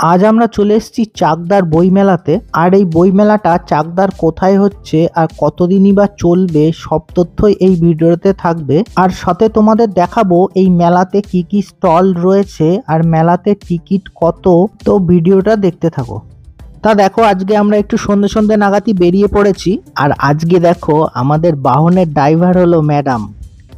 আজ আমরা চলে এসেছি চাকদার বইমেলাতে। আর এই বইমেলাটা চাকদার কোথায় হচ্ছে আর কতদিনই বা চলবে সব তথ্যই এই ভিডিওতে থাকবে। আর সাথে তোমাদের দেখাবো এই মেলাতে কি কি স্টল রয়েছে আর মেলাতে টিকিট কত। তো ভিডিওটা দেখতে থাকো। তা দেখো, আজকে আমরা একটু সন্ধ্যে সন্ধ্যে নাগাদই বেরিয়ে পড়েছি। আর আজকে দেখো আমাদের বাহনের ড্রাইভার হলো ম্যাডাম।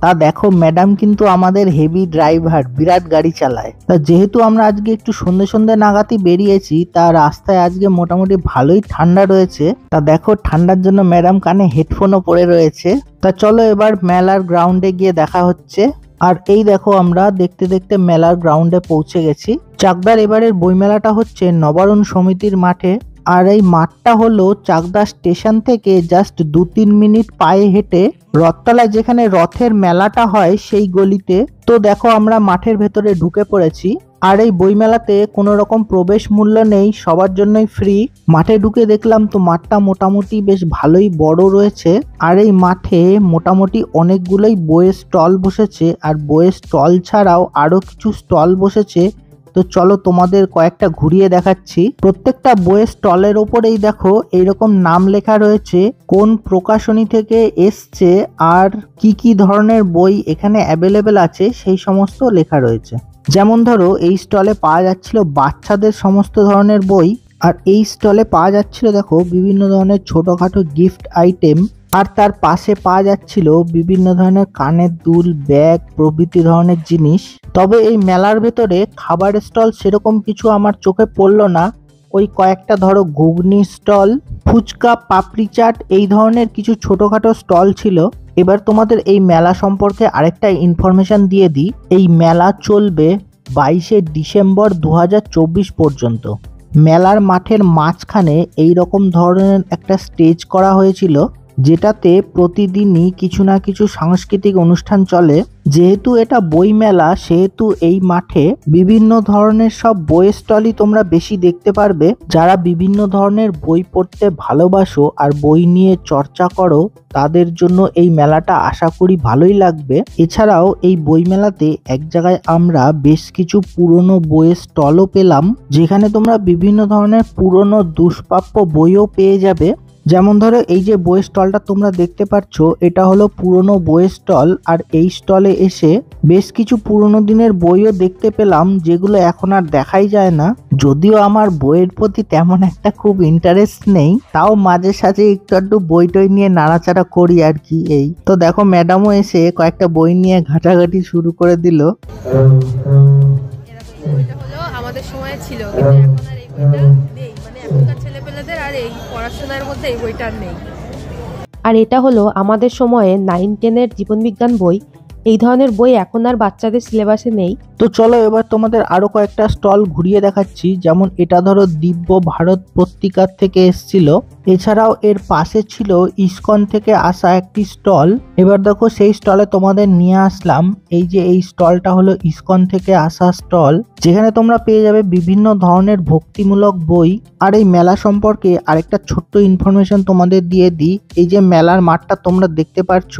তা দেখো ম্যাডাম কিন্তু আমাদের হেভি ড্রাইভার, বিরাট গাড়ি চালায়। তা যেহেতু আমরা আজকে একটু সন্ধ্যে সন্ধ্যে নাগাদই বেরিয়েছি, তা রাস্তায় আজকে মোটামুটি ভালোই ঠান্ডা রয়েছে। তা দেখো ঠান্ডার জন্য ম্যাডাম কানে হেডফোনও পরে রয়েছে। তা চলো এবার মেলার গ্রাউন্ডে গিয়ে দেখা হচ্ছে। আর এই দেখো আমরা দেখতে দেখতে মেলার গ্রাউন্ডে পৌঁছে গেছি। চাকদার এবারের বইমেলাটা হচ্ছে নবারুণ সমিতির মাঠে। আর এই মাঠটা হলো চাকদা স্টেশন থেকে জাস্ট 2-3 মিনিট পায়ে হেঁটে রথতলায় যেখানে রথের মেলাটা হয় সেই গলিতে। তো দেখো আমরা মাঠের ভেতরে ঢুকে পড়েছি। আর এই বইমেলাতে কোনো রকম প্রবেশ মূল্য নেই, সবার জন্যই ফ্রি। মাঠে ঢুকে দেখলাম তো মাঠটা মোটামুটি বেশ ভালোই বড় রয়েছে। আর এই মাঠে মোটামুটি অনেকগুলোই বইয়ের স্টল বসেছে। আর বইয়ের স্টল ছাড়াও আরো কিছু স্টল বসেছে। তো চলো তোমাদের কয়েকটা ঘুরিয়ে দেখাচ্ছি। প্রত্যেকটা বইয়ের স্টলের ওপরেই দেখো এইরকম নাম লেখা রয়েছে, কোন প্রকাশনী থেকে এসছে আর কি কি ধরনের বই এখানে অ্যাভেলেবেল আছে সেই সমস্ত লেখা রয়েছে। যেমন ধরো এই স্টলে পাওয়া যাচ্ছিল বাচ্চাদের সমস্ত ধরনের বই। আর এই স্টলে পাওয়া যাচ্ছিল দেখো বিভিন্ন ধরনের ছোটখাটো গিফট আইটেম। আর তার পাশে পাওয়া যাচ্ছিল বিভিন্ন ধরনের কানের দুল, ব্যাগ প্রভৃতি ধরনের জিনিস। তবে এই মেলার ভেতরে খাবার স্টল সেরকম কিছু আমার চোখে পড়লো না। ওই কয়েকটা ধরো ঘুগনি স্টল, ফুচকা, পাপড়ি চাট এই ধরনের কিছু ছোটখাটো স্টল ছিল। এবার তোমাদের এই মেলা সম্পর্কে আরেকটা ইনফরমেশন দিয়ে দিই। এই মেলা চলবে 22শে ডিসেম্বর 2024 পর্যন্ত। মেলার মাঠের মাঝখানে এই রকম ধরনের একটা স্টেজ করা হয়েছিল, যেটাতে প্রতিদিনই কিছু না কিছু সাংস্কৃতিক অনুষ্ঠান চলে। যেহেতু এটা বই মেলা সেহেতু এই মাঠে বিভিন্ন ধরনের সব বইয়ের স্টলই তোমরা বেশি দেখতে পারবে। যারা বিভিন্ন ধরনের বই পড়তে ভালোবাসো আর বই নিয়ে চর্চা করো তাদের জন্য এই মেলাটা আশা করি ভালোই লাগবে। এছাড়াও এই বই মেলাতে এক জায়গায় আমরা বেশ কিছু পুরনো বইয়ের স্টলও পেলাম, যেখানে তোমরা বিভিন্ন ধরনের পুরনো দুষ্প্রাপ্য বইও পেয়ে যাবে। যেমন ধরো এই যে বইয়ের স্টলটা তোমরা দেখতে পাচ্ছ, এটা হলো পুরনো বইয়ের স্টল। আর এই স্টলে এসে বেশ কিছু পুরনো দিনের বইও দেখতে পেলাম, যেগুলো এখন আর দেখাই যায় না। যদিও আমার বইয়ের প্রতি তেমন একটা খুব ইন্টারেস্ট নেই, তাও মাঝে সাঝে একটু বই টই নিয়ে নাড়াচাড়া করি আর কি। এই তো দেখো ম্যাডামও এসে কয়েকটা বই নিয়ে ঘাটাঘাটি শুরু করে দিল। আমাদের সময় ছিল, কিন্তু এখন আর এই বইটা নেই। মানে এখনকার ছেলেপেলেদের আর এই পড়াশোনার মধ্যে এই বইটা নেই। আর এটা হলো আমাদের সময়ে 9-10-এর জীবনবিজ্ঞান বই। এই ধরনের বই এখন আর বাচ্চাদের সিলেবাসে নেই। তো চলো এবার তোমাদের আরো কয়েকটা স্টল ঘুরিয়ে দেখাচ্ছি। যেমন এটা ধরো দিব্য ভারত পত্রিকার থেকে এসছিল। এছাড়াও এর পাশে ছিল ইসকন থেকে আসা একটি স্টল। এবার দেখো সেই স্টলে তোমাদের নিয়ে আসলাম। এই যে এই স্টলটা হলো ইসকন থেকে আসা স্টল, যেখানে তোমরা পেয়ে যাবে বিভিন্ন ধরনের ভক্তিমূলক বই। আর এই মেলা সম্পর্কে আরেকটা ছোট্ট ইনফরমেশন তোমাদের দিয়ে দিই। এই যে মেলার মাঠটা তোমরা দেখতে পাচ্ছ,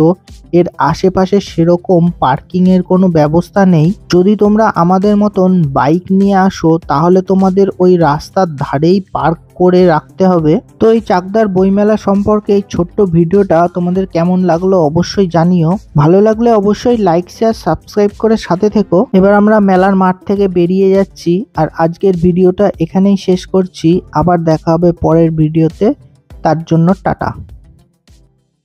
এর আশেপাশে সেরকম পার্কিং এর কোনো ব্যবস্থা নেই। যদি তোমরা আমাদের মতন বাইক নিয়ে আসো তাহলে তোমাদের ওই রাস্তার ধারেই পার্ক করে রাখতে হবে। তো এই চাকদার বইমেলা সম্পর্কে এই ছোট্ট ভিডিওটা তোমাদের কেমন লাগলো অবশ্যই জানিও। ভালো লাগলে অবশ্যই লাইক, শেয়ার, সাবস্ক্রাইব করে সাথে থেকো। এবার আমরা মেলার মাঠ থেকে বেরিয়ে যাচ্ছি। আর আজকের ভিডিওটা এখানেই শেষ করছি। আবার দেখা হবে পরের ভিডিওতে। তার জন্য টাটা।